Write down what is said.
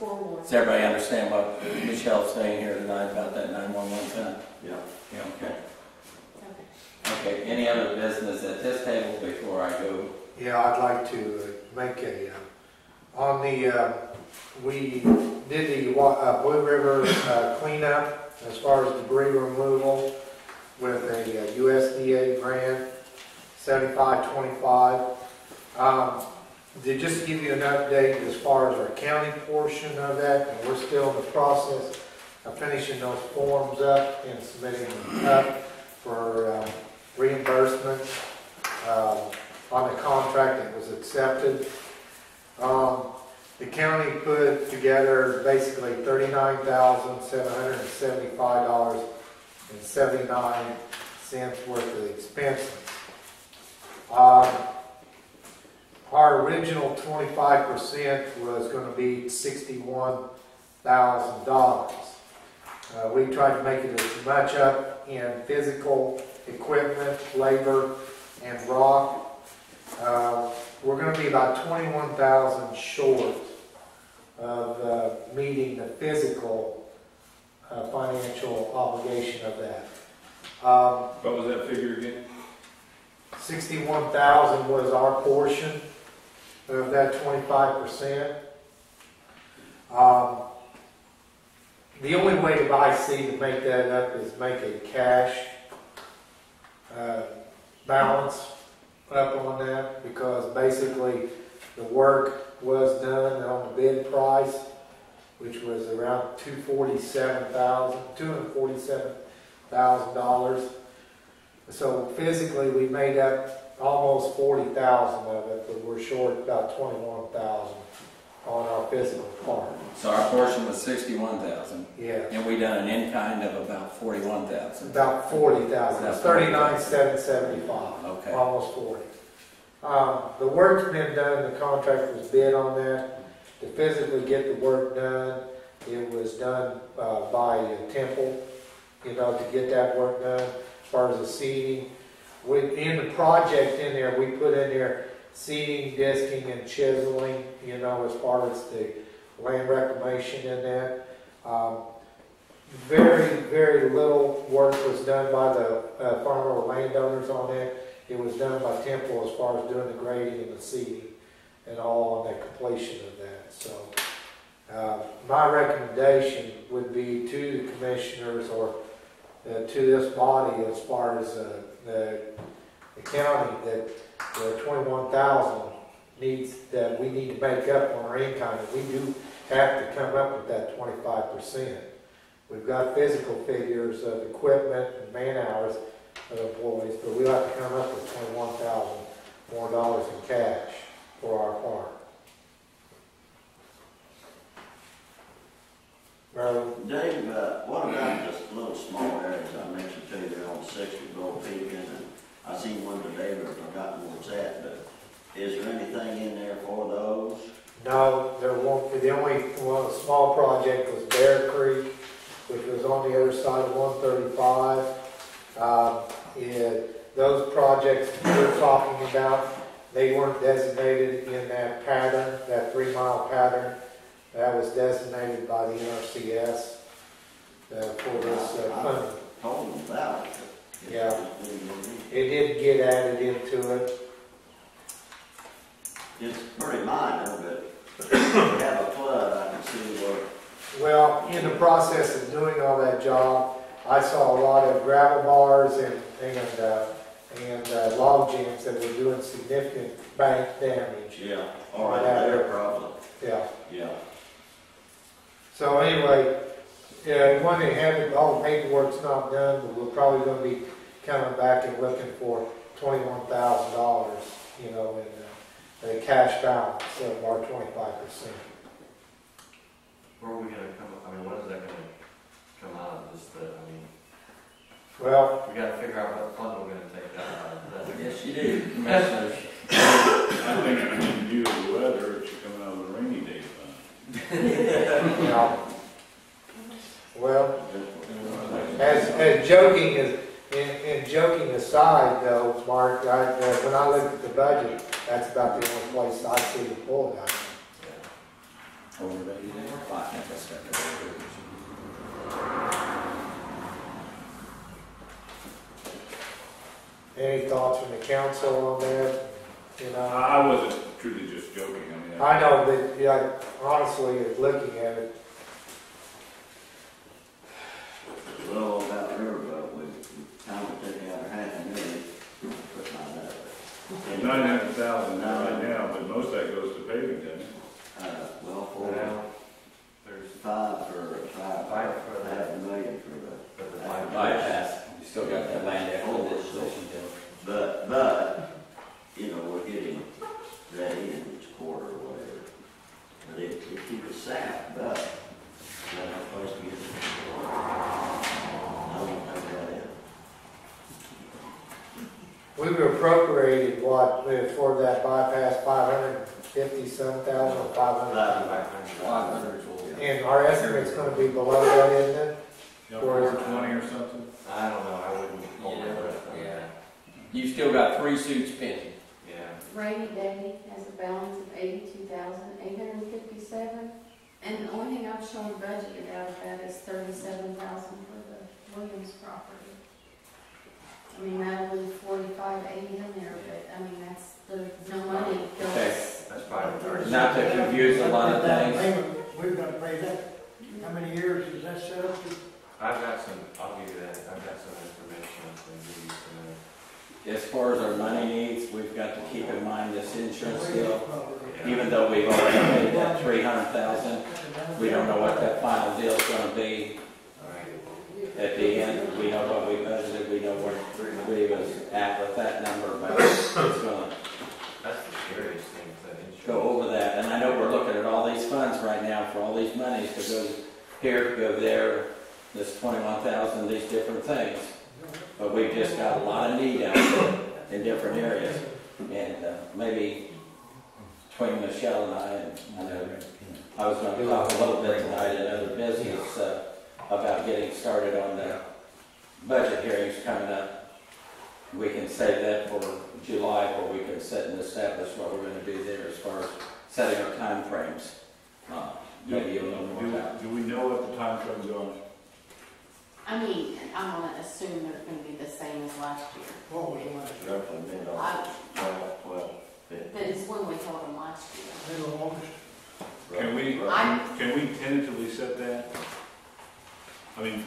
4-1. Does everybody understand what Michelle's saying here tonight about that 911 fund? Yeah. Yeah, okay. Okay. Okay, any other business at this table before I go? Yeah, I'd like to make a, we did the Blueriver cleanup as far as debris removal with a USDA grant, 7525. To just give you an update as far as our county portion of that, and we're still in the process of finishing those forms up and submitting them up for reimbursement on the contract that was accepted. The county put together basically $39,775.79 worth of expenses. Our original 25% was going to be $61,000. We tried to make it as much up in physical equipment, labor, and rock. We're going to be about $21,000 short of meeting the physical financial obligation of that. What was that figure again? $61,000 was our portion of that 25%. The only way that I see to make that up is make a cash balance up on that, because basically the work was done on the bid price, which was around $247,000. So physically we made up almost 40,000 of it, but we're short about 21,000 on our physical part. So our portion was 61,000. Yeah. And we done an in-kind of about 41,000. About 40,000. It's 39,775. Okay. Almost 40. The work's been done. The contract was bid on that. To physically get the work done, it was done by Temple, to get that work done. As far as the seating, in the project in there, we put in there seating, disking, and chiseling, as far as the land reclamation in that. Very, very little work was done by the farmer or landowners on that. It was done by Temple as far as doing the grading and the seeding and all on the completion of that. So my recommendation would be to the commissioners or to this body as far as the county that the 21,000 that we need to make up on our income. We do have to come up with that 25%. We've got physical figures of equipment and man hours of employees, but we have to come up with $21,000 more in cash for our farm. Dave, what about just little small areas I mentioned to you there on 60 Gold Peak, and I seen one today, but I've forgotten where it's at, but is there anything in there for those? No, there won't be. The only one small project was Bear Creek, which was on the other side of 135. Those projects we're talking about, they weren't designated in that pattern, that 3-mile pattern. That was designated by the NRCS for this funding. Told them about it. Yeah, it did get added into it. It's pretty minor, but if you have a flood, I can see where. Well, in the process of doing all that job, I saw a lot of gravel bars and log jams that were doing significant bank damage. Yeah, all right, there probably. Yeah. Yeah. So anyway, when they have it, all the paperwork's not done, but we're probably going to be coming back and looking for $21,000, in a cash balance of our 25%. Where are we going to come up? I mean, when is that going to come out of this? Well, we got to figure out what fund we're going to take that out of. Yes, you do, commissioners. I think in view of the weather, it should come out of the rainy day fund. well, as joking as in joking aside, though, Mark, when I look at the budget, that's about the only place I see to pull it out. Over there, starting to do. Any thoughts from the council on that? You know, I wasn't truly just joking, I mean. I know, but yeah, honestly, looking at it, Well, about Riverboat, we kind of took out $500,000, put mine up. 900,000 right now, but most of that goes to paving, doesn't it? Well, Well, there's five for $500,000 for the. but the five. Bypass, you still got that land acquisition deal. But, you know, we're getting ready in each quarter or whatever. But it keeps us south, but that's our place to get it. I don't think that is. we've appropriated what, for that bypass, 550-some thousand, or 500? 500 will. And our estimate's gonna be below that, isn't it? You know, 420 or something? I don't know, I wouldn't hold Yeah, my breath on yeah. that. You've still got 3 suits pending. Yeah. Rainy Day has a balance of 82,857, and the only thing I've shown budgeted out of that is 37,000 for the Williams property. I mean, that'll leave 4580 in there, but I mean, there's no money goes. That's probably. Not to confuse a lot of things. We've got to pay that. How many years is that set up to? I've got some, I'll give you that, I've got some information I can give you some. As far as our money needs, we've got to keep in mind this insurance deal. Even though we've already paid that 300,000, we don't know what that final deal's gonna be at the end. We know what we budgeted, we know where we was at with that number, but it's gonna That's the scariest thing, is that insurance. go over that. And I know we're looking at all these funds right now for all these monies to go here, to go there, this 21,000, these different things. But we've just got a lot of need out there in different areas. And maybe between Michelle and I know I was going to talk a little bit tonight in other business about getting started on the budget hearings coming up. We can save that for July, where we can set and establish what we're going to do there as far as setting our time frames. Maybe you'll know more about. Do we know what the time frame's on? I mean, I'm gonna assume they're gonna be the same as last year. What was the last? Roughly middle, I- 12, 15. But it's when we told them last year. Middle of August? Can we I'm- tentatively set that? I mean,